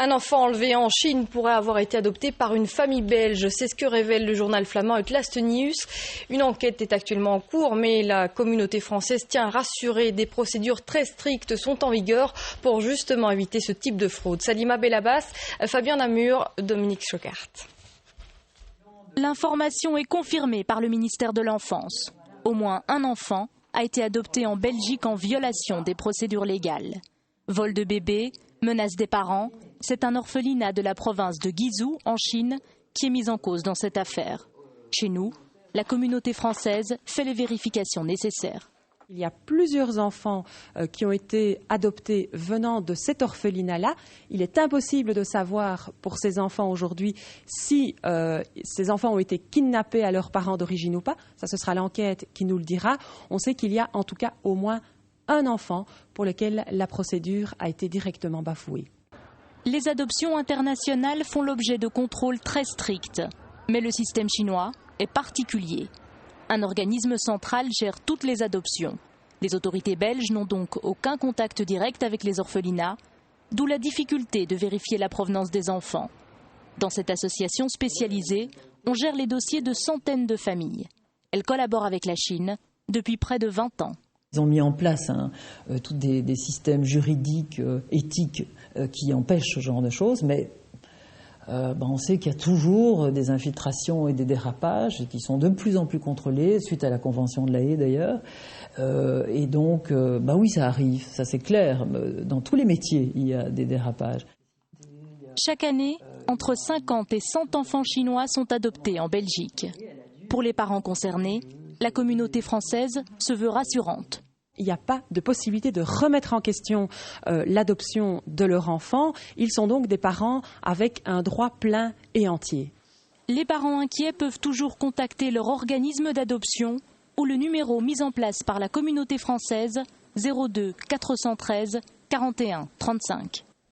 Un enfant enlevé en Chine pourrait avoir été adopté par une famille belge. C'est ce que révèle le journal flamand Utlaste News. Une enquête est actuellement en cours, mais la communauté française tient à rassurer. Des procédures très strictes sont en vigueur pour justement éviter ce type de fraude. Salima Belabas, Fabien Namur, Dominique Schocart. L'information est confirmée par le ministère de l'Enfance. Au moins un enfant a été adopté en Belgique en violation des procédures légales. Vol de bébés, menaces des parents, c'est un orphelinat de la province de Guizhou, en Chine, qui est mis en cause dans cette affaire. Chez nous, la communauté française fait les vérifications nécessaires. Il y a plusieurs enfants qui ont été adoptés venant de cet orphelinat-là. Il est impossible de savoir pour ces enfants aujourd'hui si ces enfants ont été kidnappés à leurs parents d'origine ou pas. Ça, ce sera l'enquête qui nous le dira. On sait qu'il y a en tout cas au moins un enfant pour lequel la procédure a été directement bafouée. Les adoptions internationales font l'objet de contrôles très stricts. Mais le système chinois est particulier. Un organisme central gère toutes les adoptions. Les autorités belges n'ont donc aucun contact direct avec les orphelinats, d'où la difficulté de vérifier la provenance des enfants. Dans cette association spécialisée, on gère les dossiers de centaines de familles. Elle collabore avec la Chine depuis près de 20 ans. Ils ont mis en place tous des systèmes juridiques, éthiques qui empêchent ce genre de choses, mais on sait qu'il y a toujours des infiltrations et des dérapages qui sont de plus en plus contrôlés, suite à la Convention de La Haye d'ailleurs. Et donc, oui, ça arrive, ça c'est clair. Dans tous les métiers, il y a des dérapages. Chaque année, entre 50 et 100 enfants chinois sont adoptés en Belgique. Pour les parents concernés, la communauté française se veut rassurante. Il n'y a pas de possibilité de remettre en question l'adoption de leur enfant. Ils sont donc des parents avec un droit plein et entier. Les parents inquiets peuvent toujours contacter leur organisme d'adoption ou le numéro mis en place par la communauté française 02 413 41 35.